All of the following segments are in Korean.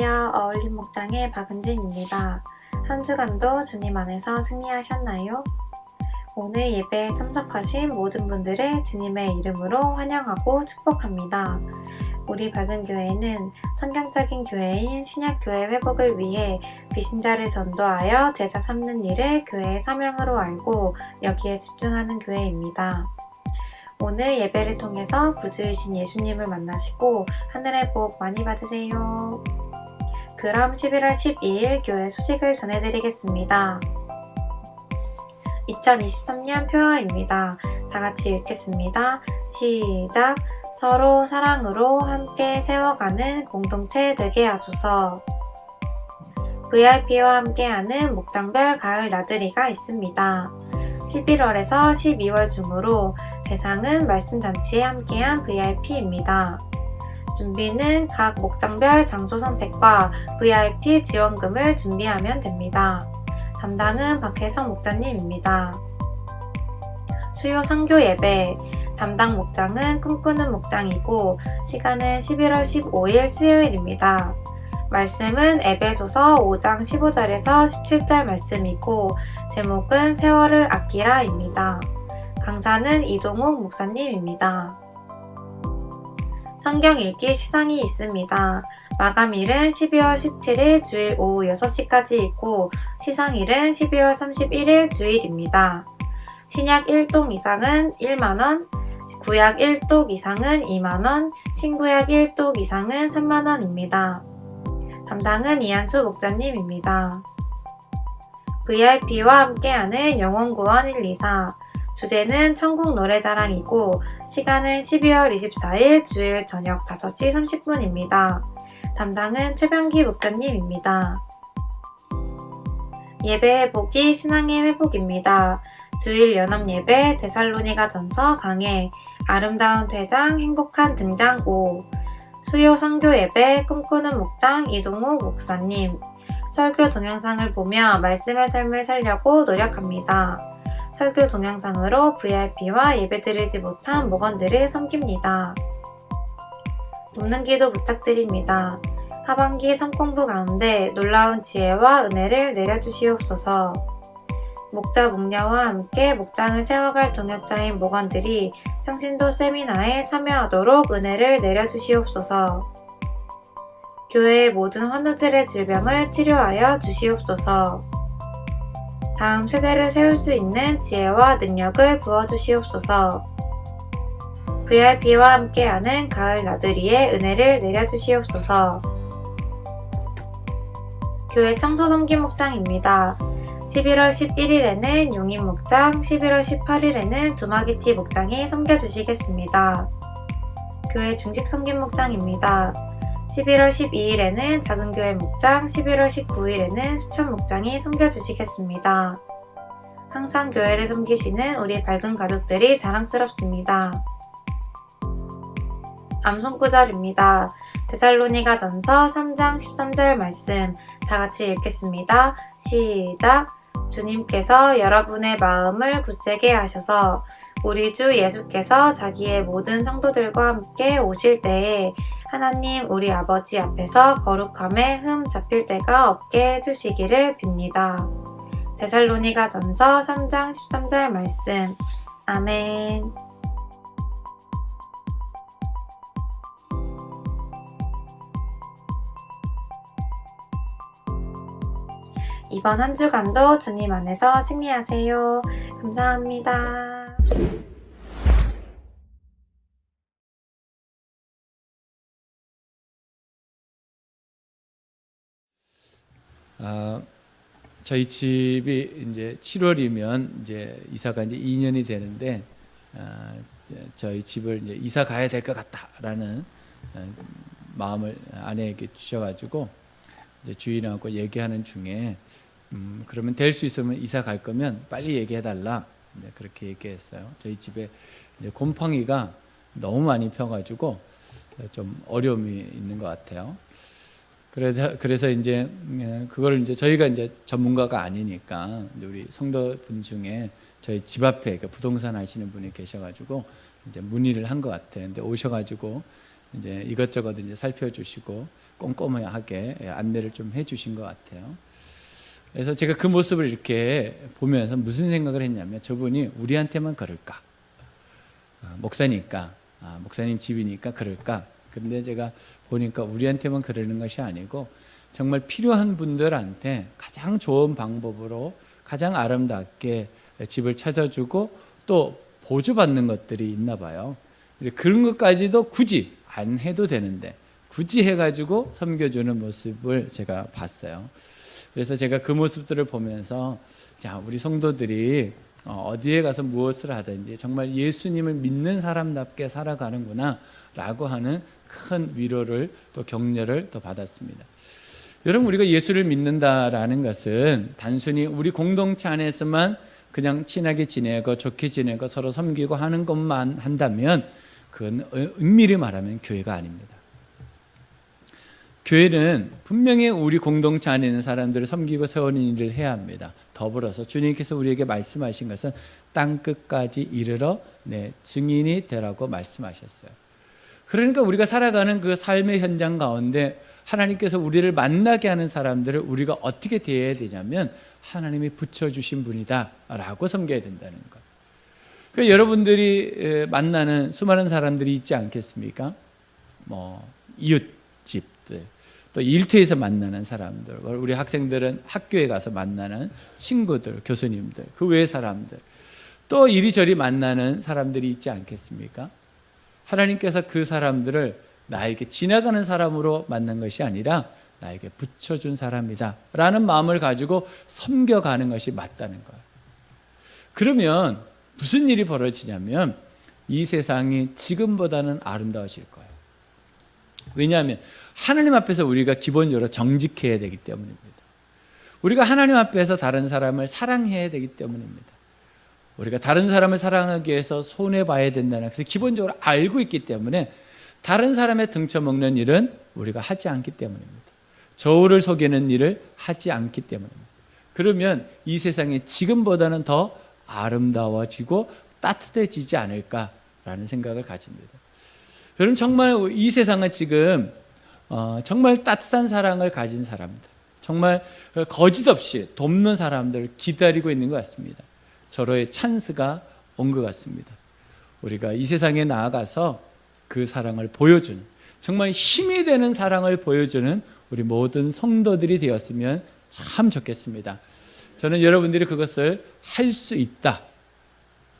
안녕하세요. 어울림 목장의 박은진입니다. 한 주간도 주님 안에서 승리하셨나요? 오늘 예배에 참석하신 모든 분들을 주님의 이름으로 환영하고 축복합니다. 우리 밝은 교회는 성경적인 교회인 신약교회 회복을 위해 비신자를 전도하여 제자 삼는 일을 교회의 사명으로 알고 여기에 집중하는 교회입니다. 오늘 예배를 통해서 구주이신 예수님을 만나시고 하늘의 복 많이 받으세요. 그럼 11월 12일 교회 소식을 전해드리겠습니다. 2023년 표어입니다. 다 같이 읽겠습니다. 시작! 서로 사랑으로 함께 세워가는 공동체 되게 하소서. VIP와 함께하는 목장별 가을 나들이가 있습니다. 11월에서 12월 중으로 대상은 말씀잔치에 함께한 VIP입니다. 준비는 각 목장별 장소 선택과 VIP 지원금을 준비하면 됩니다. 담당은 박혜성 목사님입니다. 수요 선교 예배 담당 목장은 꿈꾸는 목장이고 시간은 11월 15일 수요일입니다. 말씀은 에베소서 5장 15절에서 17절 말씀이고 제목은 세월을 아끼라입니다. 강사는 이동욱 목사님입니다. 성경 읽기 시상이 있습니다. 마감일은 12월 17일 주일 오후 6시까지 있고 시상일은 12월 31일 주일입니다. 신약 1독 이상은 1만원, 구약 1독 이상은 2만원, 신구약 1독 이상은 3만원입니다. 담당은 이한수 목사님입니다. VIP와 함께하는 영혼구원 124 주제는 천국 노래자랑이고 시간은 12월 24일 주일 저녁 5시 30분입니다. 담당은 최병기 목사님입니다. 예배의 복이 신앙의 회복입니다. 주일 연합 예배 데살로니가 전서 강해 아름다운 퇴장 행복한 등장 5 수요 선교 예배 꿈꾸는 목장 이동욱 목사님 설교 동영상을 보며 말씀의 삶을 살려고 노력합니다. 설교 동영상으로 VIP와 예배드리지 못한 목원들을 섬깁니다. 돕는 기도 부탁드립니다. 하반기 성공부 가운데 놀라운 지혜와 은혜를 내려주시옵소서. 목자 목녀와 함께 목장을 세워갈 동역자인 목원들이 평신도 세미나에 참여하도록 은혜를 내려주시옵소서. 교회의 모든 환우들의 질병을 치료하여 주시옵소서. 다음 세대를 세울 수 있는 지혜와 능력을 부어주시옵소서. VIP와 함께하는 가을 나들이에 은혜를 내려주시옵소서. 교회 청소 섬김 목장입니다. 11월 11일에는 용인 목장, 11월 18일에는 두마기티 목장이 섬겨주시겠습니다. 교회 중식 섬김 목장입니다. 11월 12일에는 작은교회 목장, 11월 19일에는 수천 목장이 섬겨주시겠습니다. 항상 교회를 섬기시는 우리 밝은 가족들이 자랑스럽습니다. 암송구절입니다. 데살로니가 전서 3장 13절 말씀 다 같이 읽겠습니다. 시작! 주님께서 여러분의 마음을 굳세게 하셔서 우리 주 예수께서 자기의 모든 성도들과 함께 오실 때에 하나님 우리 아버지 앞에서 거룩함에 흠 잡힐 데가 없게 해주시기를 빕니다. 데살로니가 전서 3장 13절 말씀 아멘. 이번 한 주간도 주님 안에서 승리하세요. 감사합니다. 저희 집이 이제 7월이면 이제 이사가 이제 2년이 되는데 저희 집을 이제 이사 가야 될 것 같다라는 마음을 아내에게 주셔가지고 이제 주인하고 얘기하는 중에 그러면 될 수 있으면 이사 갈 거면 빨리 얘기해달라 그렇게 얘기했어요. 저희 집에 이제 곰팡이가 너무 많이 펴가지고 좀 어려움이 있는 것 같아요. 그래서 이제 그걸 이제 저희가 이제 전문가가 아니니까 이제 우리 성도분 중에 저희 집 앞에 부동산 하시는 분이 계셔가지고 이제 문의를 한 것 같아요. 근데 오셔가지고 이제 이것저것 이제 살펴주시고 꼼꼼하게 안내를 좀 해주신 것 같아요. 그래서 제가 그 모습을 이렇게 보면서 무슨 생각을 했냐면 저분이 우리한테만 그럴까? 목사니까, 목사님 집이니까 그럴까? 근데 제가 보니까 우리한테만 그러는 것이 아니고 정말 필요한 분들한테 가장 좋은 방법으로 가장 아름답게 집을 찾아주고 또 보조받는 것들이 있나 봐요. 그런 것까지도 굳이 안 해도 되는데 굳이 해가지고 섬겨주는 모습을 제가 봤어요. 그래서 제가 그 모습들을 보면서 자, 우리 성도들이 어디에 가서 무엇을 하든지 정말 예수님을 믿는 사람답게 살아가는구나 라고 하는 큰 위로를 또 격려를 또 받았습니다. 여러분, 우리가 예수를 믿는다라는 것은 단순히 우리 공동체 안에서만 그냥 친하게 지내고 좋게 지내고 서로 섬기고 하는 것만 한다면 그건 은밀히 말하면 교회가 아닙니다. 교회는 분명히 우리 공동체 안에 있는 사람들을 섬기고 세우는 일을 해야 합니다. 더불어서 주님께서 우리에게 말씀하신 것은 땅끝까지 이르러 내 증인이 되라고 말씀하셨어요. 그러니까 우리가 살아가는 그 삶의 현장 가운데 하나님께서 우리를 만나게 하는 사람들을 우리가 어떻게 대해야 되냐면 하나님이 붙여주신 분이다 라고 섬겨야 된다는 것. 그러니까 여러분들이 만나는 수많은 사람들이 있지 않겠습니까? 이웃집들, 또 일터에서 만나는 사람들, 우리 학생들은 학교에 가서 만나는 친구들, 교수님들, 그 외의 사람들, 또 이리저리 만나는 사람들이 있지 않겠습니까? 하나님께서 그 사람들을 나에게 지나가는 사람으로 만난 것이 아니라 나에게 붙여준 사람이다 라는 마음을 가지고 섬겨가는 것이 맞다는 거예요. 그러면 무슨 일이 벌어지냐면 이 세상이 지금보다는 아름다워질 거예요. 왜냐하면 하나님 앞에서 우리가 기본적으로 정직해야 되기 때문입니다. 우리가 하나님 앞에서 다른 사람을 사랑해야 되기 때문입니다. 우리가 다른 사람을 사랑하기 위해서 손해봐야 된다는 것을 기본적으로 알고 있기 때문에 다른 사람의 등쳐먹는 일은 우리가 하지 않기 때문입니다. 저울을 속이는 일을 하지 않기 때문입니다. 그러면 이 세상이 지금보다는 더 아름다워지고 따뜻해지지 않을까라는 생각을 가집니다. 여러분, 정말 이 세상은 지금 정말 따뜻한 사랑을 가진 사람들, 정말 거짓 없이 돕는 사람들을 기다리고 있는 것 같습니다. 절호의 찬스가 온 것 같습니다. 우리가 이 세상에 나아가서 그 사랑을 보여주는, 정말 힘이 되는 사랑을 보여주는 우리 모든 성도들이 되었으면 참 좋겠습니다. 저는 여러분들이 그것을 할 수 있다,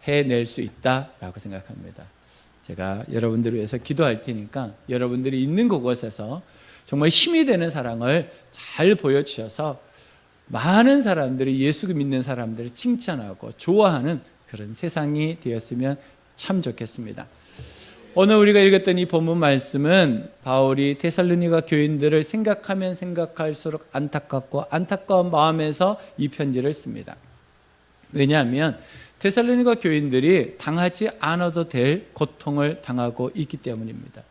해낼 수 있다라고 생각합니다. 제가 여러분들을 위해서 기도할 테니까 여러분들이 있는 그곳에서 정말 힘이 되는 사랑을 잘 보여주셔서 많은 사람들이 예수 믿는 사람들을 칭찬하고 좋아하는 그런 세상이 되었으면 참 좋겠습니다. 오늘 우리가 읽었던 이 본문 말씀은 바울이 데살로니가 교인들을 생각하면 생각할수록 안타깝고 안타까운 마음에서 이 편지를 씁니다. 왜냐하면 데살로니가 교인들이 당하지 않아도 될 고통을 당하고 있기 때문입니다.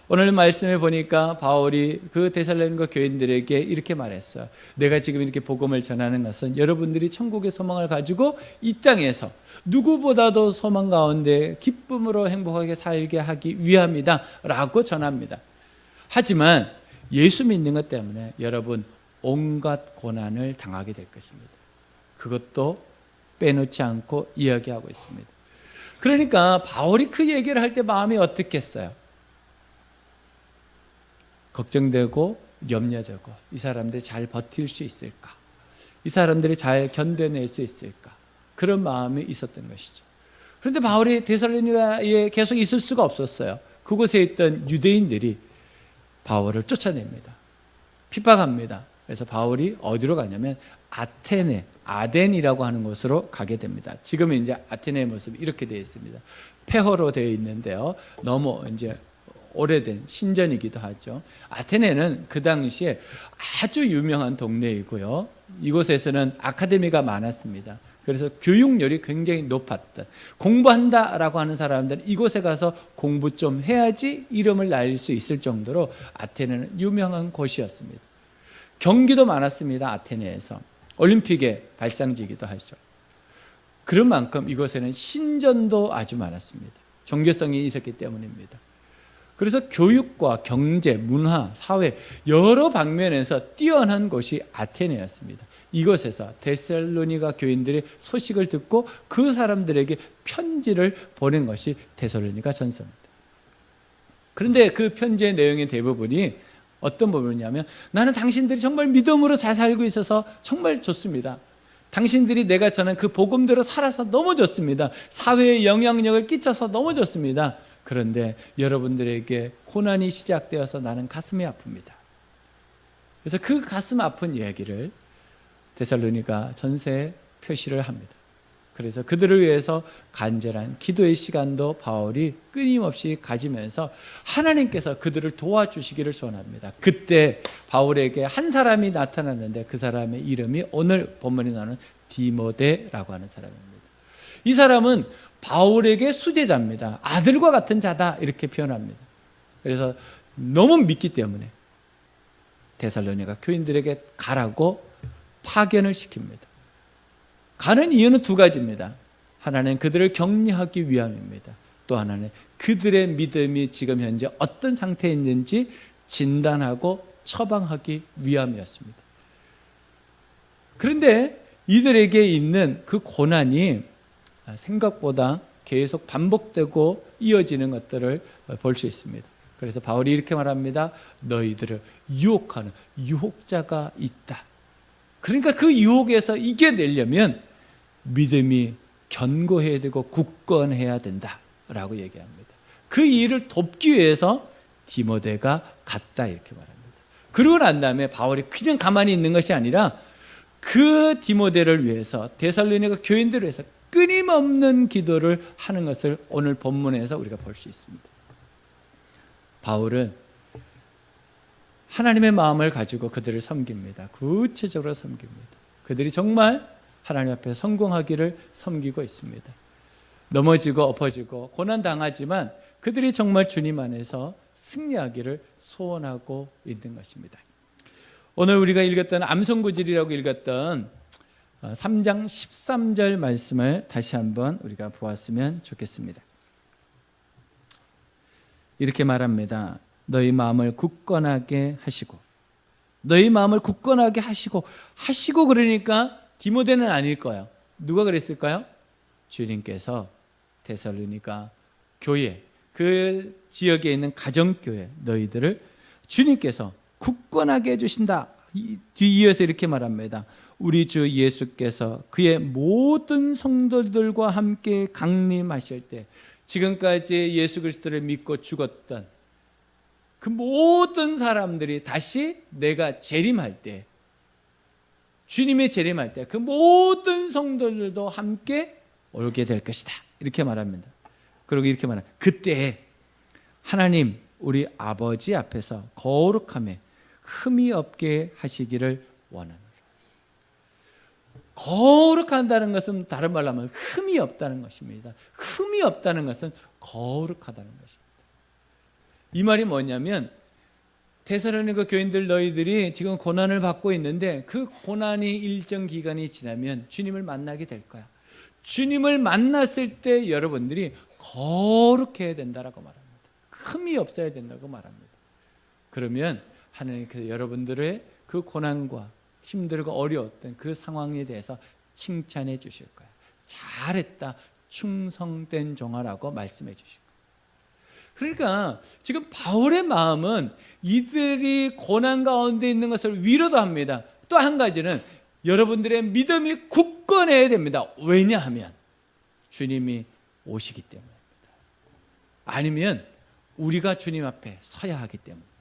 오늘 말씀에 보니까 바울이 그 데살로니가 교인들에게 이렇게 말했어요. 내가 지금 이렇게 복음을 전하는 것은 여러분들이 천국의 소망을 가지고 이 땅에서 누구보다도 소망 가운데 기쁨으로 행복하게 살게 하기 위함이다 라고 전합니다. 하지만 예수 믿는 것 때문에 여러분 온갖 고난을 당하게 될 것입니다. 그것도 빼놓지 않고 이야기하고 있습니다. 그러니까 바울이 그 얘기를 할 때 마음이 어떻겠어요? 걱정되고 염려되고 이 사람들이 잘 버틸 수 있을까? 이 사람들이 잘 견뎌낼 수 있을까? 그런 마음이 있었던 것이죠. 그런데 바울이 데살로니가에 계속 있을 수가 없었어요. 그곳에 있던 유대인들이 바울을 쫓아냅니다. 핍박합니다. 그래서 바울이 어디로 가냐면 아테네, 아덴이라고 하는 곳으로 가게 됩니다. 지금은 이제 아테네의 모습이 이렇게 되어 있습니다. 폐허로 되어 있는데요. 너무 이제 오래된 신전이기도 하죠. 아테네는 그 당시에 아주 유명한 동네이고요. 이곳에서는 아카데미가 많았습니다. 그래서 교육열이 굉장히 높았던, 공부한다라고 하는 사람들은 이곳에 가서 공부 좀 해야지 이름을 날릴 수 있을 정도로 아테네는 유명한 곳이었습니다. 경기도 많았습니다. 아테네에서 올림픽의 발상지이기도 하죠. 그런 만큼 이곳에는 신전도 아주 많았습니다. 종교성이 있었기 때문입니다. 그래서 교육과 경제, 문화, 사회 여러 방면에서 뛰어난 곳이 아테네였습니다. 이곳에서 데살로니가 교인들의 소식을 듣고 그 사람들에게 편지를 보낸 것이 데살로니가 전서입니다. 그런데 그 편지의 내용의 대부분이 어떤 부분이냐면, 나는 당신들이 정말 믿음으로 잘 살고 있어서 정말 좋습니다. 당신들이 내가 전한 그 복음대로 살아서 너무 좋습니다. 사회에 영향력을 끼쳐서 너무 좋습니다. 그런데 여러분들에게 고난이 시작되어서 나는 가슴이 아픕니다. 그래서 그 가슴 아픈 이야기를 데살로니가 전서에 표시를 합니다. 그래서 그들을 위해서 간절한 기도의 시간도 바울이 끊임없이 가지면서 하나님께서 그들을 도와주시기를 소원합니다. 그때 바울에게 한 사람이 나타났는데 그 사람의 이름이 오늘 본문에 나오는 디모데라고 하는 사람입니다. 이 사람은 바울에게 수제자입니다. 아들과 같은 자다 이렇게 표현합니다. 그래서 너무 믿기 때문에 데살로니가 교인들에게 가라고 파견을 시킵니다. 가는 이유는 두 가지입니다. 하나는 그들을 격려하기 위함입니다. 또 하나는 그들의 믿음이 지금 현재 어떤 상태에 있는지 진단하고 처방하기 위함이었습니다. 그런데 이들에게 있는 그 고난이 생각보다 계속 반복되고 이어지는 것들을 볼 수 있습니다. 그래서 바울이 이렇게 말합니다. 너희들을 유혹하는 유혹자가 있다. 그러니까 그 유혹에서 이겨내려면 믿음이 견고해야 되고 굳건해야 된다라고 얘기합니다. 그 일을 돕기 위해서 디모데가 갔다 이렇게 말합니다. 그러고 난 다음에 바울이 그냥 가만히 있는 것이 아니라 그 디모데를 위해서 데살로니가 교인들을 위해서 끊임없는 기도를 하는 것을 오늘 본문에서 우리가 볼 수 있습니다. 바울은 하나님의 마음을 가지고 그들을 섬깁니다. 구체적으로 섬깁니다. 그들이 정말 하나님 앞에 성공하기를 섬기고 있습니다. 넘어지고 엎어지고 고난당하지만 그들이 정말 주님 안에서 승리하기를 소원하고 있는 것입니다. 오늘 우리가 읽었던 암송구절이라고 읽었던 3장 13절 말씀을 다시 한번 우리가 보았으면 좋겠습니다. 이렇게 말합니다. 너희 마음을 굳건하게 하시고, 너희 마음을 굳건하게 하시고 그러니까 디모데는 아닐 거예요. 누가 그랬을까요? 주님께서 데살로니가 교회, 그 지역에 있는 가정교회 너희들을 주님께서 굳건하게 해주신다. 뒤이어서 이렇게 말합니다. 우리 주 예수께서 그의 모든 성도들과 함께 강림하실 때, 지금까지 예수 그리스도를 믿고 죽었던 그 모든 사람들이 다시 내가 재림할 때, 주님의 재림할 때 그 모든 성도들도 함께 오게 될 것이다 이렇게 말합니다. 그리고 이렇게 말합니다. 그때 하나님 우리 아버지 앞에서 거룩함에 흠이 없게 하시기를 원하노라. 거룩한다는 것은 다른 말로 하면 흠이 없다는 것입니다. 흠이 없다는 것은 거룩하다는 것입니다. 이 말이 뭐냐면, 데살로니가 교인들 너희들이 지금 고난을 받고 있는데 그 고난이 일정 기간이 지나면 주님을 만나게 될 거야. 주님을 만났을 때 여러분들이 거룩해야 된다라고 말합니다. 흠이 없어야 된다고 말합니다. 그러면 하나님께서 여러분들의 그 고난과 힘들고 어려웠던 그 상황에 대해서 칭찬해 주실 거야. 잘했다, 충성된 종아라고 말씀해 주실 거야. 그러니까 지금 바울의 마음은 이들이 고난 가운데 있는 것을 위로도 합니다. 또 한 가지는 여러분들의 믿음이 굳건해야 됩니다. 왜냐하면 주님이 오시기 때문입니다. 아니면 우리가 주님 앞에 서야 하기 때문입니다.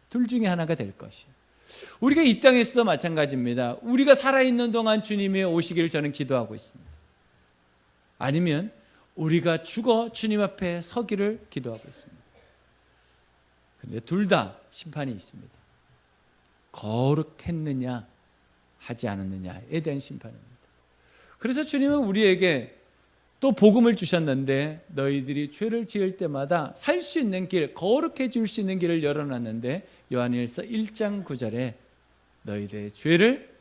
둘 중에 하나가 될 것이에요. 우리가 이 땅에서도 마찬가지입니다. 우리가 살아있는 동안 주님이 오시기를 저는 기도하고 있습니다. 아니면 우리가 죽어 주님 앞에 서기를 기도하고 있습니다. 그런데 둘 다 심판이 있습니다. 거룩했느냐 하지 않았느냐에 대한 심판입니다. 그래서 주님은 우리에게 또 복음을 주셨는데, 너희들이 죄를 지을 때마다 살 수 있는 길, 거룩해질 수 있는 길을 열어놨는데, 요한일서 1장 9절에 너희들의 죄를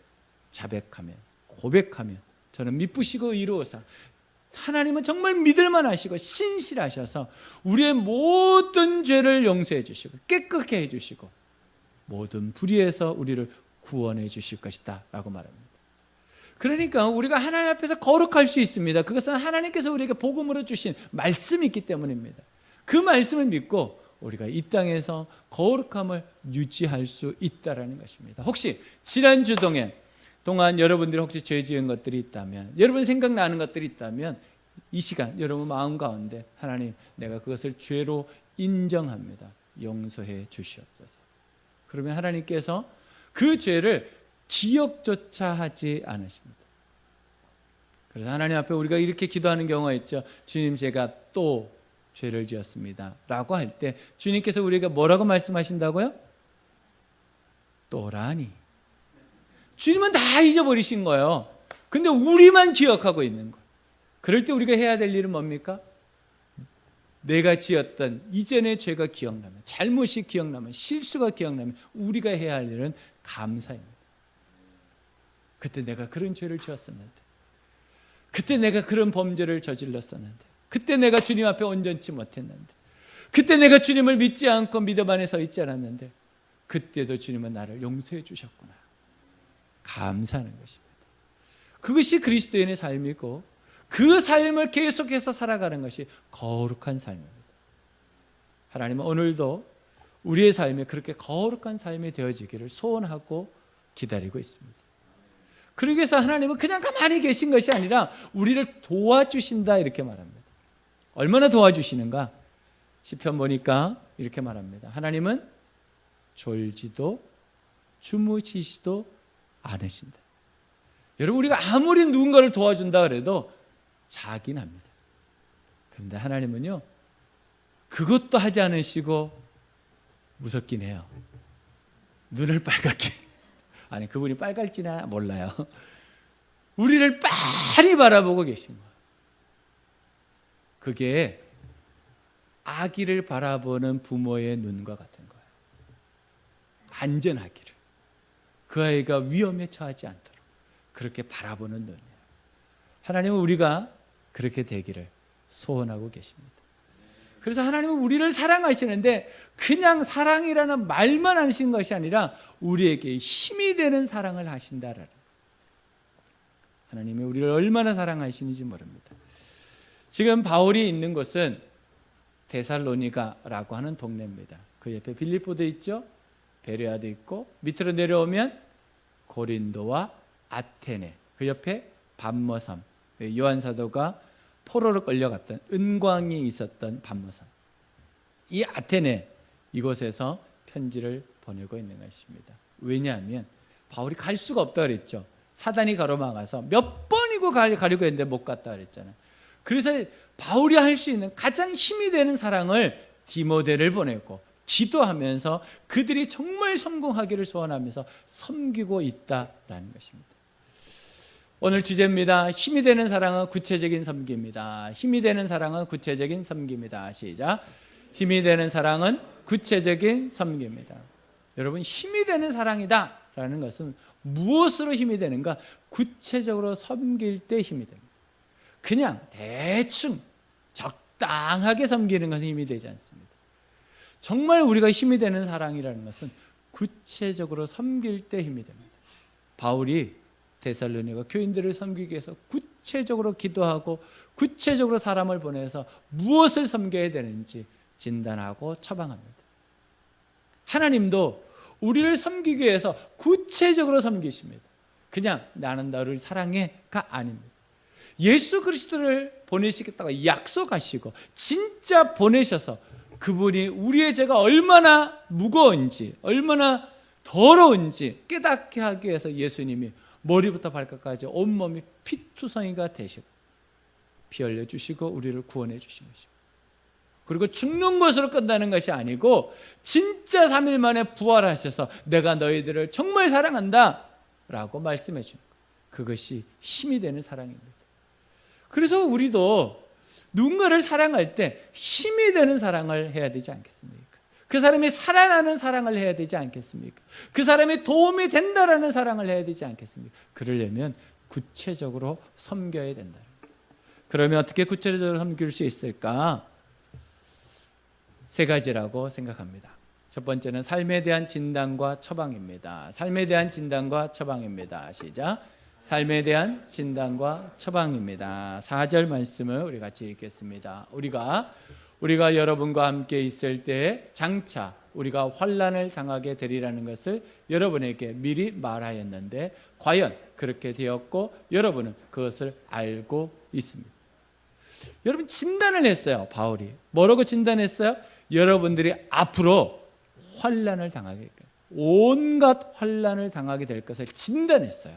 자백하면, 고백하면 저는 미쁘시고 의로우사 하나님은 정말 믿을만 하시고 신실하셔서 우리의 모든 죄를 용서해 주시고 깨끗게 해 주시고 모든 불의에서 우리를 구원해 주실 것이다 라고 말합니다. 그러니까 우리가 하나님 앞에서 거룩할 수 있습니다. 그것은 하나님께서 우리에게 복음으로 주신 말씀이 있기 때문입니다. 그 말씀을 믿고 우리가 이 땅에서 거룩함을 유지할 수 있다는 것입니다. 혹시 지난주 동안 여러분들이 혹시 죄 지은 것들이 있다면, 여러분 생각나는 것들이 있다면 이 시간 여러분 마음 가운데 하나님, 내가 그것을 죄로 인정합니다. 용서해 주시옵소서. 그러면 하나님께서 그 죄를 기억조차 하지 않으십니다. 그래서 하나님 앞에 우리가 이렇게 기도하는 경우가 있죠. 주님, 제가 또 죄를 지었습니다 라고 할 때 주님께서 우리에게 뭐라고 말씀하신다고요? 또라니. 주님은 다 잊어버리신 거예요. 근데 우리만 기억하고 있는 거예요. 그럴 때 우리가 해야 될 일은 뭡니까? 내가 지었던 이전의 죄가 기억나면, 잘못이 기억나면, 실수가 기억나면 우리가 해야 할 일은 감사입니다. 그때 내가 그런 죄를 지었었는데, 그때 내가 그런 범죄를 저질렀었는데, 그때 내가 주님 앞에 온전치 못했는데, 그때 내가 주님을 믿지 않고 믿음 안에 서 있지 않았는데 그때도 주님은 나를 용서해 주셨구나. 감사하는 것입니다. 그것이 그리스도인의 삶이고 그 삶을 계속해서 살아가는 것이 거룩한 삶입니다. 하나님은 오늘도 우리의 삶이 그렇게 거룩한 삶이 되어지기를 소원하고 기다리고 있습니다. 그러기 위해서 하나님은 그냥 가만히 계신 것이 아니라 우리를 도와주신다 이렇게 말합니다. 얼마나 도와주시는가? 시편 보니까 이렇게 말합니다. 하나님은 졸지도 주무시지도 않으신다. 여러분, 우리가 아무리 누군가를 도와준다 그래도 자긴 합니다. 그런데 하나님은요, 그것도 하지 않으시고 무섭긴 해요. 눈을 빨갛게, 아니 그분이 빨갈지나 몰라요. 우리를 빤히 바라보고 계신 거예요. 그게 아기를 바라보는 부모의 눈과 같은 거예요. 안전하기를, 그 아이가 위험에 처하지 않도록 그렇게 바라보는 눈이에요. 하나님은 우리가 그렇게 되기를 소원하고 계십니다. 그래서 하나님은 우리를 사랑하시는데 그냥 사랑이라는 말만 하시는 것이 아니라 우리에게 힘이 되는 사랑을 하신다라는 거예요. 하나님이 우리를 얼마나 사랑하시는지 모릅니다. 지금 바울이 있는 곳은 데살로니가라고 하는 동네입니다. 그 옆에 빌립보도 있죠. 베레아도 있고 밑으로 내려오면 고린도와 아테네, 그 옆에 밤모섬, 요한 사도가 포로로 끌려갔던 은광이 있었던 밤모섬, 이 아테네 이곳에서 편지를 보내고 있는 것입니다. 왜냐하면 바울이 갈 수가 없다 그랬죠. 사단이 가로막아서 몇 번이고 가려고 했는데 못 갔다 그랬잖아요. 그래서 바울이 할 수 있는 가장 힘이 되는 사랑을 디모데를 보냈고 지도하면서 그들이 정말 성공하기를 소원하면서 섬기고 있다라는 것입니다. 오늘 주제입니다. 힘이 되는 사랑은 구체적인 섬기입니다. 힘이 되는 사랑은 구체적인 섬기입니다. 시작. 힘이 되는 사랑은 구체적인 섬기입니다. 여러분, 힘이 되는 사랑이다라는 것은 무엇으로 힘이 되는가? 구체적으로 섬길 때 힘이 됩니다. 그냥 대충 적당하게 섬기는 것은 힘이 되지 않습니다. 정말 우리가 힘이 되는 사랑이라는 것은 구체적으로 섬길 때 힘이 됩니다. 바울이 데살로니가 교인들을 섬기기 위해서 구체적으로 기도하고 구체적으로 사람을 보내서 무엇을 섬겨야 되는지 진단하고 처방합니다. 하나님도 우리를 섬기기 위해서 구체적으로 섬기십니다. 그냥 나는 너를 사랑해가 아닙니다. 예수 그리스도를 보내시겠다고 약속하시고 진짜 보내셔서 그분이 우리의 죄가 얼마나 무거운지 얼마나 더러운지 깨닫게 하기 위해서 예수님이 머리부터 발끝까지 온몸이 피투성이가 되시고 피 흘려주시고 우리를 구원해 주신 것입니다. 그리고 죽는 것으로 끝나는 것이 아니고 진짜 3일 만에 부활하셔서 내가 너희들을 정말 사랑한다 라고 말씀해 주는 것, 그것이 힘이 되는 사랑입니다. 그래서 우리도 누군가를 사랑할 때 힘이 되는 사랑을 해야 되지 않겠습니까? 그 사람이 살아나는 사랑을 해야 되지 않겠습니까? 그 사람이 도움이 된다라는 사랑을 해야 되지 않겠습니까? 그러려면 구체적으로 섬겨야 된다. 그러면 어떻게 구체적으로 섬길 수 있을까? 세 가지라고 생각합니다. 첫 번째는 삶에 대한 진단과 처방입니다. 삶에 대한 진단과 처방입니다. 시작. 삶에 대한 진단과 처방입니다. 4절 말씀을 우리 같이 읽겠습니다. 우리가 여러분과 함께 있을 때 장차 우리가 환난을 당하게 되리라는 것을 여러분에게 미리 말하였는데 과연 그렇게 되었고 여러분은 그것을 알고 있습니다. 여러분 진단을 했어요. 바울이 뭐라고 진단했어요? 여러분들이 앞으로 환난을 당하게, 온갖 환난을 당하게 될 것을 진단했어요.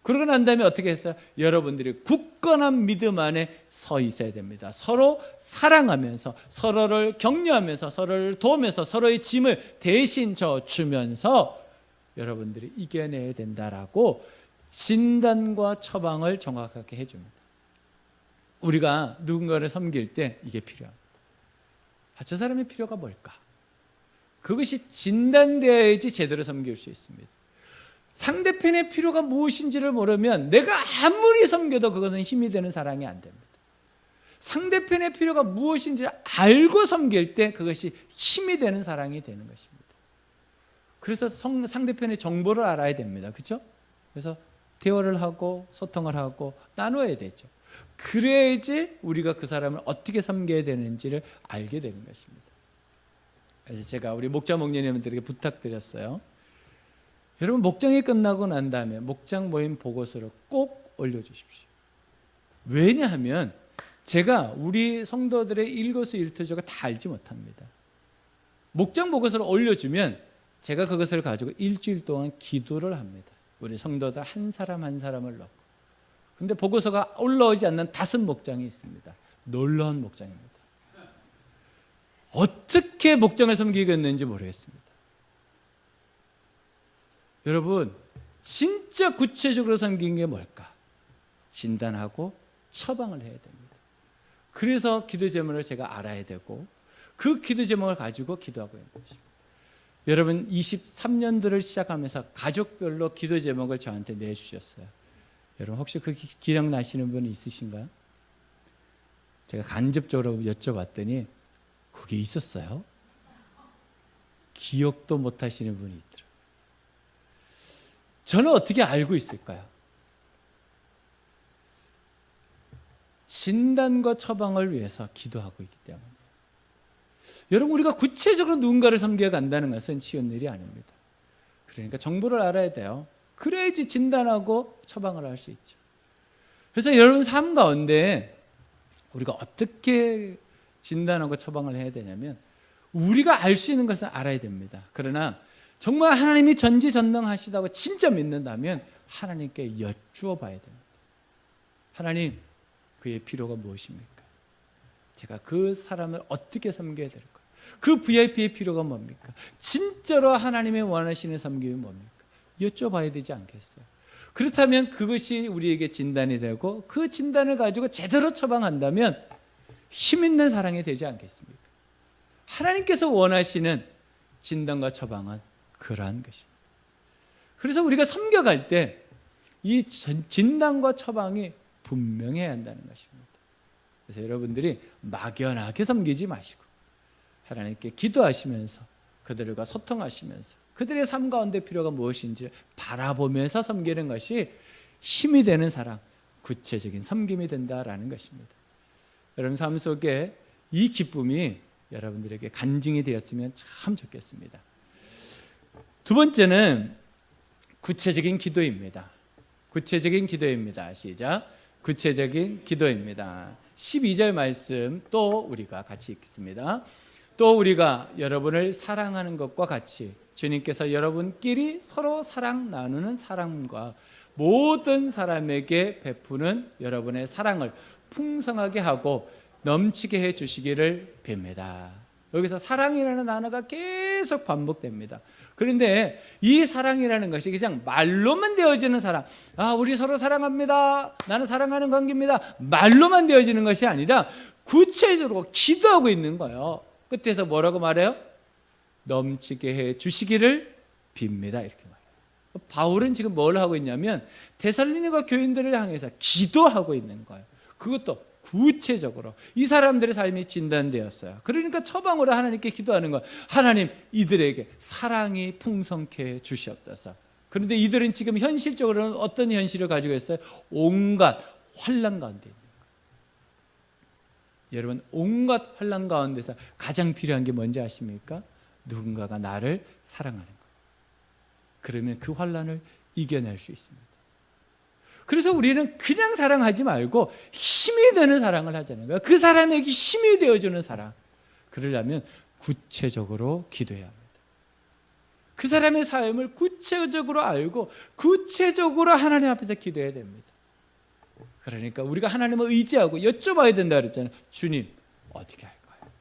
그러고 난 다음에 어떻게 했어요? 여러분들이 굳건한 믿음 안에 서 있어야 됩니다. 서로 사랑하면서 서로를 격려하면서 서로를 도우면서 서로의 짐을 대신 져주면서 여러분들이 이겨내야 된다라고 진단과 처방을 정확하게 해줍니다. 우리가 누군가를 섬길 때 이게 필요합니다. 저 사람의 필요가 뭘까? 그것이 진단되어야지 제대로 섬길 수 있습니다. 상대편의 필요가 무엇인지를 모르면 내가 아무리 섬겨도 그것은 힘이 되는 사랑이 안 됩니다. 상대편의 필요가 무엇인지를 알고 섬길 때 그것이 힘이 되는 사랑이 되는 것입니다. 그래서 상대편의 정보를 알아야 됩니다. 그렇죠? 그래서 대화를 하고 소통을 하고 나눠야 되죠. 그래야지 우리가 그 사람을 어떻게 섬겨야 되는지를 알게 되는 것입니다. 그래서 제가 우리 목자 목녀님들에게 부탁드렸어요. 여러분 목장이 끝나고 난 다음에 목장 모임 보고서를 꼭 올려주십시오. 왜냐하면 제가 우리 성도들의 일거수일투족을 다 알지 못합니다. 목장 보고서를 올려주면 제가 그것을 가지고 일주일 동안 기도를 합니다. 우리 성도들 한 사람 한 사람을 넣고. 근데 보고서가 올라오지 않는 5 목장이 있습니다. 놀라운 목장입니다. 어떻게 목장을 섬기겠는지 모르겠습니다. 여러분 진짜 구체적으로 섬긴 게 뭘까? 진단하고 처방을 해야 됩니다. 그래서 기도 제목을 제가 알아야 되고 그 기도 제목을 가지고 기도하고 있는 것입니다. 여러분 23년도를 시작하면서 가족별로 기도 제목을 저한테 내주셨어요. 여러분 혹시 그 기억나시는 분이 있으신가요? 제가 간접적으로 여쭤봤더니 그게 있었어요? 기억도 못 하시는 분이 있더라고요. 저는 어떻게 알고 있을까요? 진단과 처방을 위해서 기도하고 있기 때문에. 여러분 우리가 구체적으로 누군가를 섬겨 간다는 것은 쉬운 일이 아닙니다. 그러니까 정보를 알아야 돼요. 그래야지 진단하고 처방을 할 수 있죠. 그래서 여러분 삶 가운데 우리가 어떻게 진단하고 처방을 해야 되냐면 우리가 알 수 있는 것은 알아야 됩니다. 그러나 정말 하나님이 전지전능하시다고 진짜 믿는다면 하나님께 여쭈어 봐야 됩니다. 하나님, 그의 필요가 무엇입니까? 제가 그 사람을 어떻게 섬겨야 될까? 그 VIP의 필요가 뭡니까? 진짜로 하나님의 원하시는 섬김이 뭡니까? 여쭤봐야 되지 않겠어요? 그렇다면 그것이 우리에게 진단이 되고 그 진단을 가지고 제대로 처방한다면 힘 있는 사랑이 되지 않겠습니까? 하나님께서 원하시는 진단과 처방은 그러한 것입니다. 그래서 우리가 섬겨갈 때 이 진단과 처방이 분명해야 한다는 것입니다. 그래서 여러분들이 막연하게 섬기지 마시고 하나님께 기도하시면서 그들과 소통하시면서 그들의 삶 가운데 필요가 무엇인지 바라보면서 섬기는 것이 힘이 되는 사랑, 구체적인 섬김이 된다라는 것입니다. 여러분 삶 속에 이 기쁨이 여러분들에게 간증이 되었으면 참 좋겠습니다. 두 번째는 구체적인 기도입니다. 구체적인 기도입니다. 시작. 구체적인 기도입니다. 12절 말씀 또 우리가 같이 읽겠습니다. 또 우리가 여러분을 사랑하는 것과 같이 주님께서 여러분끼리 서로 사랑 나누는 사랑과 모든 사람에게 베푸는 여러분의 사랑을 풍성하게 하고 넘치게 해 주시기를 빕니다. 여기서 사랑이라는 단어가 계속 반복됩니다. 그런데 이 사랑이라는 것이 그냥 말로만 되어지는 사랑, 우리 서로 사랑합니다, 나는 사랑하는 관계입니다, 말로만 되어지는 것이 아니라 구체적으로 기도하고 있는 거예요. 끝에서 뭐라고 말해요? 넘치게 해 주시기를 빕니다, 이렇게 말해요. 바울은 지금 뭘 하고 있냐면 데살로니가 교인들을 향해서 기도하고 있는 거예요. 그것도 구체적으로 이 사람들의 삶이 진단되었어요. 그러니까 처방으로 하나님께 기도하는 거, 하나님 이들에게 사랑이 풍성케 주시옵소서. 그런데 이들은 지금 현실적으로는 어떤 현실을 가지고 있어요? 온갖 환난 가운데 있는 거예요. 여러분, 온갖 환난 가운데서 가장 필요한 게 뭔지 아십니까? 누군가가 나를 사랑하는 거예요. 그러면 그 환난을 이겨낼 수 있습니다. 그래서 우리는 그냥 사랑하지 말고 힘이 되는 사랑을 하자는 거예요. 그 사람에게 힘이 되어주는 사랑. 그러려면 구체적으로 기도해야 합니다. 그 사람의 삶을 구체적으로 알고 구체적으로 하나님 앞에서 기도해야 됩니다. 그러니까 우리가 하나님을 의지하고 여쭤봐야 된다 그랬잖아요. 주님, 어떻게 할까요?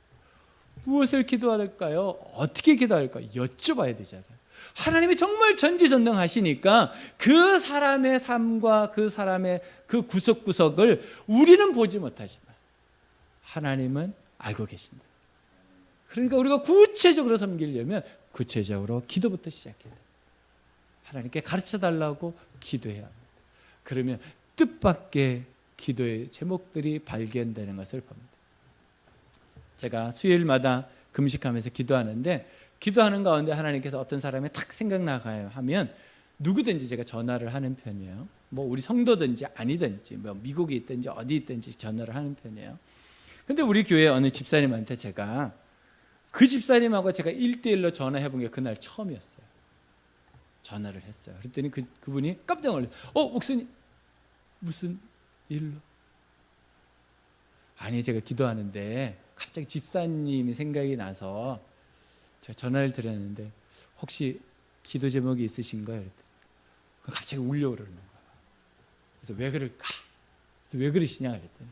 무엇을 기도할까요? 어떻게 기도할까요? 여쭤봐야 되잖아요. 하나님이 정말 전지전능하시니까 그 사람의 삶과 그 사람의 그 구석구석을 우리는 보지 못하지만 하나님은 알고 계신다. 그러니까 우리가 구체적으로 섬기려면 구체적으로 기도부터 시작해야 돼요. 하나님께 가르쳐달라고 기도해야 합니다. 그러면 뜻밖의 기도의 제목들이 발견되는 것을 봅니다. 제가 수요일마다 금식하면서 기도하는데, 기도하는 가운데 하나님께서 어떤 사람이 탁 생각나가요 하면 누구든지 제가 전화를 하는 편이에요. 뭐 우리 성도든지 아니든지 뭐 미국에 있든지 어디 있든지 전화를 하는 편이에요. 근데 우리 교회 어느 집사님한테 제가 그 집사님하고 제가 1대1로 전화해 본 게 그날 처음이었어요. 전화를 했어요. 그랬더니 그분이 깜짝 놀랐어요. 목사님, 무슨 일로? 아니, 제가 기도하는데 갑자기 집사님이 생각이 나서 제가 전화를 드렸는데 혹시 기도 제목이 있으신가요? 그랬더니 갑자기 울려 그러는 거예요. 그래서 왜 그럴까? 그래서 왜 그러시냐 그랬더니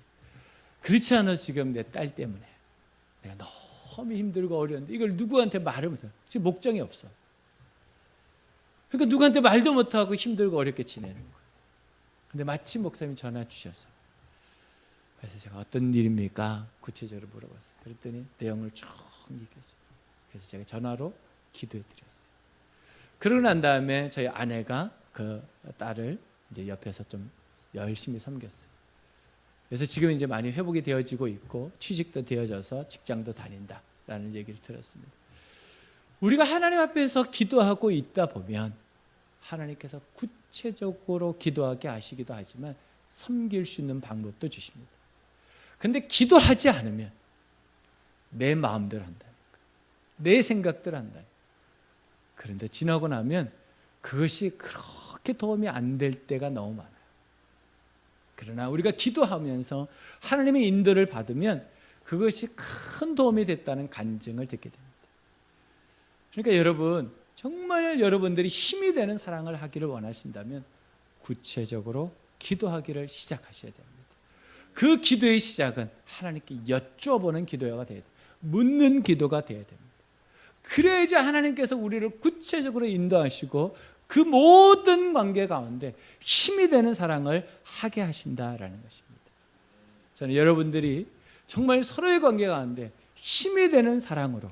그렇지 않아도 지금 내 딸 때문에 내가 너무 힘들고 어려운데 이걸 누구한테 말을 못해요. 지금 목장이 없어. 그러니까 누구한테 말도 못하고 힘들고 어렵게 지내는 거예요. 근데 마침 목사님이 전화 주셔서, 그래서 제가 어떤 일입니까? 구체적으로 물어봤어요. 그랬더니 내용을 쭉 얘기했어요. 그래서 제가 전화로 기도해 드렸어요. 그러고 난 다음에 저희 아내가 그 딸을 이제 옆에서 좀 열심히 섬겼어요. 그래서 지금 이제 많이 회복이 되어지고 있고 취직도 되어져서 직장도 다닌다라는 얘기를 들었습니다. 우리가 하나님 앞에서 기도하고 있다 보면 하나님께서 구체적으로 기도하게 하시기도 하지만 섬길 수 있는 방법도 주십니다. 근데 기도하지 않으면 내 마음대로 한다니까, 내 생각대로 한다니까. 그런데 지나고 나면 그것이 그렇게 도움이 안 될 때가 너무 많아요. 그러나 우리가 기도하면서 하나님의 인도를 받으면 그것이 큰 도움이 됐다는 간증을 듣게 됩니다. 그러니까 여러분, 정말 여러분들이 힘이 되는 사랑을 하기를 원하신다면 구체적으로 기도하기를 시작하셔야 됩니다. 그 기도의 시작은 하나님께 여쭤보는 기도가 돼야 돼요. 묻는 기도가 돼야 됩니다. 그래야지 하나님께서 우리를 구체적으로 인도하시고 그 모든 관계 가운데 힘이 되는 사랑을 하게 하신다라는 것입니다. 저는 여러분들이 정말 서로의 관계 가운데 힘이 되는 사랑으로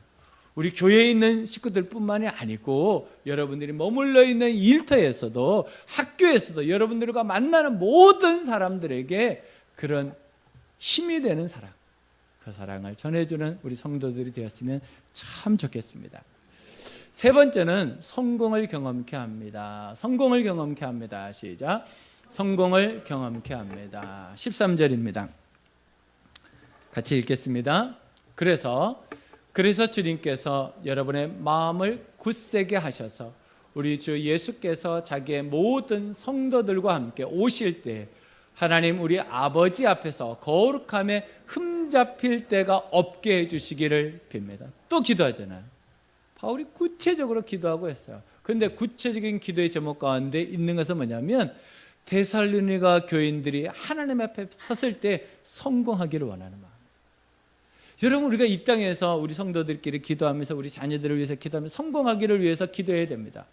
우리 교회에 있는 식구들뿐만이 아니고 여러분들이 머물러 있는 일터에서도 학교에서도 여러분들과 만나는 모든 사람들에게 그런 힘이 되는 사랑, 그 사랑을 전해주는 우리 성도들이 되었으면 참 좋겠습니다. 세 번째는 성공을 경험케 합니다. 성공을 경험케 합니다. 시작. 성공을 경험케 합니다. 13절입니다. 같이 읽겠습니다. 그래서 주님께서 여러분의 마음을 굳세게 하셔서 우리 주 예수께서 자기의 모든 성도들과 함께 오실 때 하나님 우리 아버지 앞에서 거룩함에 흠잡힐 때가 없게 해주시기를 빕니다. 또 기도하잖아요. 바울이 구체적으로 기도하고 했어요. 그런데 구체적인 기도의 제목 가운데 있는 것은 뭐냐면 데살로니가 교인들이 하나님 앞에 섰을 때 성공하기를 원하는 마음. 여러분, 우리가 이 땅에서 우리 성도들끼리 기도하면서 우리 자녀들을 위해서 기도하면서 성공하기를 위해서 기도해야 됩니다.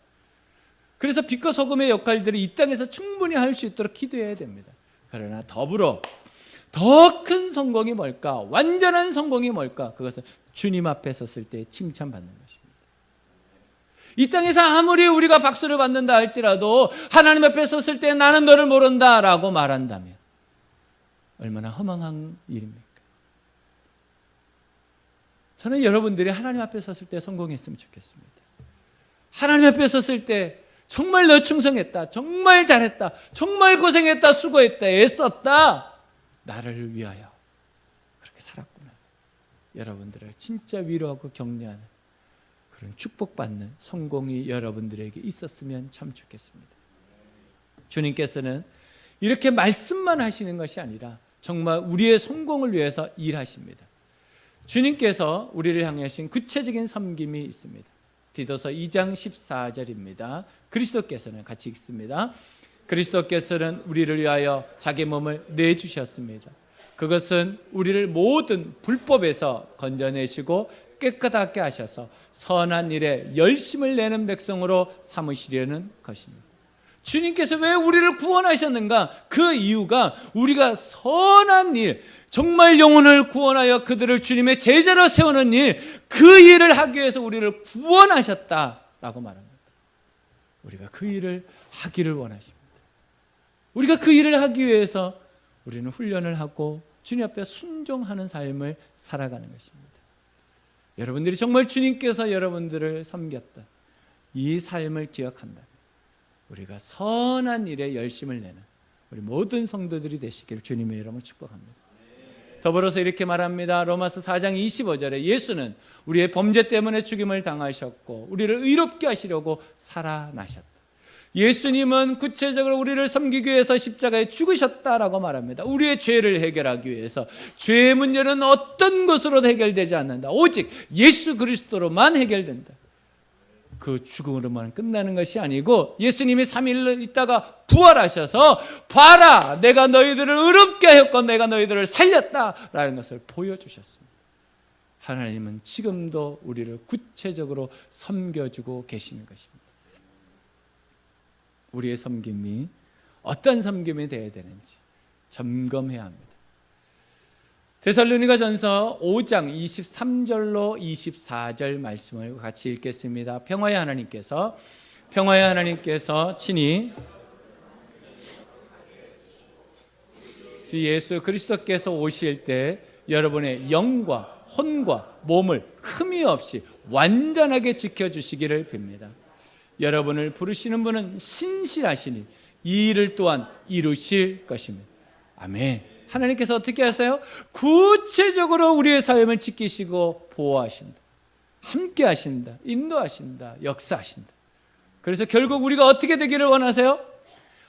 그래서 빛과 소금의 역할들을 이 땅에서 충분히 할 수 있도록 기도해야 됩니다. 그러나 더불어 더 큰 성공이 뭘까? 완전한 성공이 뭘까? 그것은 주님 앞에 섰을 때 칭찬받는 것입니다. 이 땅에서 아무리 우리가 박수를 받는다 할지라도 하나님 앞에 섰을 때 나는 너를 모른다라고 말한다면 얼마나 허망한 일입니까? 저는 여러분들이 하나님 앞에 섰을 때 성공했으면 좋겠습니다. 하나님 앞에 섰을 때 정말 너 충성했다, 정말 잘했다, 정말 고생했다, 수고했다, 애썼다, 나를 위하여 그렇게 살았구나. 여러분들을 진짜 위로하고 격려하는 그런 축복받는 성공이 여러분들에게 있었으면 참 좋겠습니다. 주님께서는 이렇게 말씀만 하시는 것이 아니라 정말 우리의 성공을 위해서 일하십니다. 주님께서 우리를 향하신 구체적인 섬김이 있습니다. 디도서 2장 14절입니다. 그리스도께서는, 같이 읽습니다. 그리스도께서는 우리를 위하여 자기 몸을 내주셨습니다. 그것은 우리를 모든 불법에서 건져내시고 깨끗하게 하셔서 선한 일에 열심을 내는 백성으로 삼으시려는 것입니다. 주님께서 왜 우리를 구원하셨는가? 그 이유가 우리가 선한 일, 정말 영혼을 구원하여 그들을 주님의 제자로 세우는 일, 그 일을 하기 위해서 우리를 구원하셨다라고 말합니다. 우리가 그 일을 하기를 원하십니다. 우리가 그 일을 하기 위해서 우리는 훈련을 하고 주님 앞에 순종하는 삶을 살아가는 것입니다. 여러분들이 정말 주님께서 여러분들을 섬겼다, 이 삶을 기억한다, 우리가 선한 일에 열심을 내는 우리 모든 성도들이 되시기를 주님의 이름으로 축복합니다. 더불어서 이렇게 말합니다. 로마서 4장 25절에 예수는 우리의 범죄 때문에 죽임을 당하셨고 우리를 의롭게 하시려고 살아나셨다. 예수님은 구체적으로 우리를 섬기기 위해서 십자가에 죽으셨다라고 말합니다. 우리의 죄를 해결하기 위해서. 죄의 문제는 어떤 것으로도 해결되지 않는다. 오직 예수 그리스도로만 해결된다. 그 죽음으로만 끝나는 것이 아니고 예수님이 3일 있다가 부활하셔서 봐라, 내가 너희들을 의롭게 하였고 내가 너희들을 살렸다라는 것을 보여주셨습니다. 하나님은 지금도 우리를 구체적으로 섬겨주고 계시는 것입니다. 우리의 섬김이 어떤 섬김이 되어야 되는지 점검해야 합니다. 데살로니가전서 5장 23절로 24절 말씀을 같이 읽겠습니다. 평화의 하나님께서 친히 주 예수 그리스도께서 오실 때 여러분의 영과 혼과 몸을 흠이 없이 완전하게 지켜주시기를 빕니다. 여러분을 부르시는 분은 신실하시니 이 일을 또한 이루실 것입니다. 아멘. 하나님께서 어떻게 하세요? 구체적으로 우리의 삶을 지키시고 보호하신다, 함께 하신다, 인도하신다, 역사하신다. 그래서 결국 우리가 어떻게 되기를 원하세요?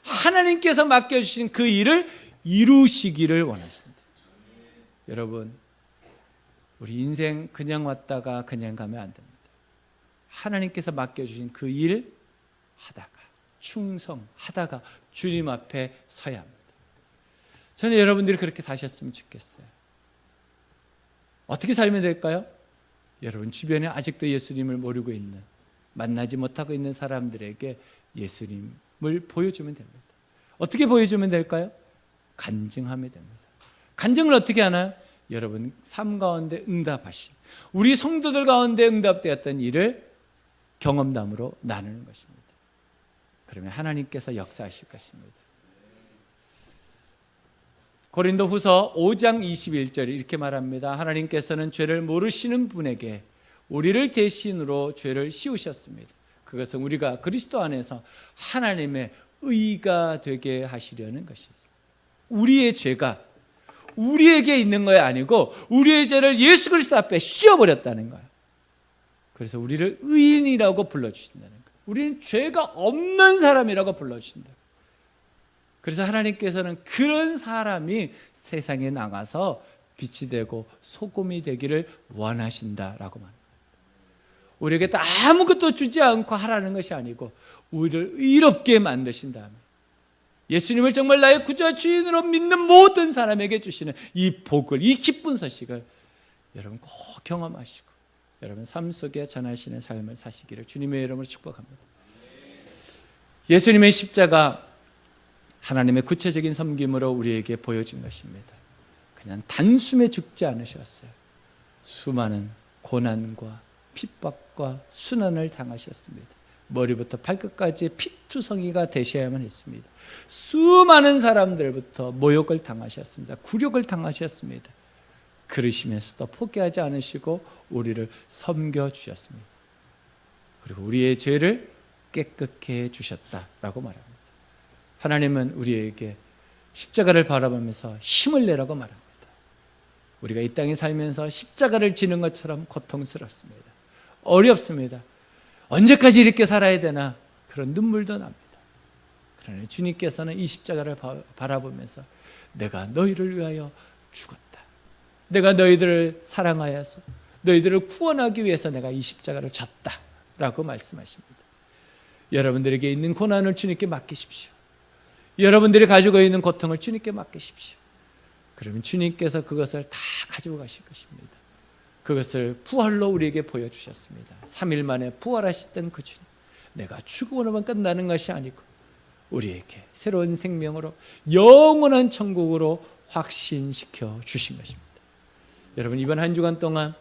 하나님께서 맡겨주신 그 일을 이루시기를 원하신다. 여러분, 우리 인생 그냥 왔다가 그냥 가면 안 됩니다. 하나님께서 맡겨주신 그 일 하다가, 충성하다가 주님 앞에 서야 합니다. 저는 여러분들이 그렇게 사셨으면 좋겠어요. 어떻게 살면 될까요? 여러분 주변에 아직도 예수님을 모르고 있는, 만나지 못하고 있는 사람들에게 예수님을 보여주면 됩니다. 어떻게 보여주면 될까요? 간증하면 됩니다. 간증을 어떻게 하나요? 여러분 삶 가운데 응답하신, 우리 성도들 가운데 응답되었던 일을 경험담으로 나누는 것입니다. 그러면 하나님께서 역사하실 것입니다. 고린도후서 5장 21절 이렇게 말합니다. 하나님께서는 죄를 모르시는 분에게 우리를 대신으로 죄를 씌우셨습니다. 그것은 우리가 그리스도 안에서 하나님의 의가 되게 하시려는 것이죠. 우리의 죄가 우리에게 있는 것이 아니고 우리의 죄를 예수 그리스도 앞에 씌워버렸다는 거예요. 그래서 우리를 의인이라고 불러주신다는 거예요. 우리는 죄가 없는 사람이라고 불러주신다. 그래서 하나님께서는 그런 사람이 세상에 나가서 빛이 되고 소금이 되기를 원하신다라고 말합니다. 우리에게 아무것도 주지 않고 하라는 것이 아니고 우리를 의롭게 만드신 다음에 예수님을 정말 나의 구주와 주인으로 믿는 모든 사람에게 주시는 이 복을, 이 기쁜 소식을 여러분 꼭 경험하시고 여러분 삶 속에 전하시는 삶을 사시기를 주님의 이름으로 축복합니다. 예수님의 십자가 하나님의 구체적인 섬김으로 우리에게 보여준 것입니다. 그냥 단숨에 죽지 않으셨어요. 수많은 고난과 핍박과 순환을 당하셨습니다. 머리부터 발끝까지 피투성이가 되셔야만 했습니다. 수많은 사람들부터 모욕을 당하셨습니다. 굴욕을 당하셨습니다. 그러시면서도 포기하지 않으시고 우리를 섬겨주셨습니다. 그리고 우리의 죄를 깨끗게 해주셨다라고 말합니다. 하나님은 우리에게 십자가를 바라보면서 힘을 내라고 말합니다. 우리가 이 땅에 살면서 십자가를 지는 것처럼 고통스럽습니다. 어렵습니다. 언제까지 이렇게 살아야 되나 그런 눈물도 납니다. 그러나 주님께서는 이 십자가를 바라보면서 내가 너희를 위하여 죽었다. 내가 너희들을 사랑하여서 너희들을 구원하기 위해서 내가 이 십자가를 졌다 라고 말씀하십니다. 여러분들에게 있는 고난을 주님께 맡기십시오. 여러분들이 가지고 있는 고통을 주님께 맡기십시오. 그러면 주님께서 그것을 다 가지고 가실 것입니다. 그것을 부활로 우리에게 보여주셨습니다. 3일 만에 부활하셨던 그 주님, 내가 죽음으로만 끝나는 것이 아니고 우리에게 새로운 생명으로 영원한 천국으로 확신시켜 주신 것입니다. 여러분, 이번 한 주간 동안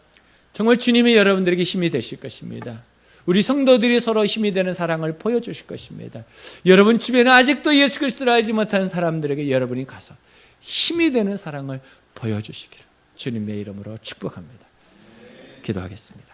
정말 주님이 여러분들에게 힘이 되실 것입니다. 우리 성도들이 서로 힘이 되는 사랑을 보여주실 것입니다. 여러분 주변에 아직도 예수 그리스도를 알지 못하는 사람들에게 여러분이 가서 힘이 되는 사랑을 보여주시기를 주님의 이름으로 축복합니다. 기도하겠습니다.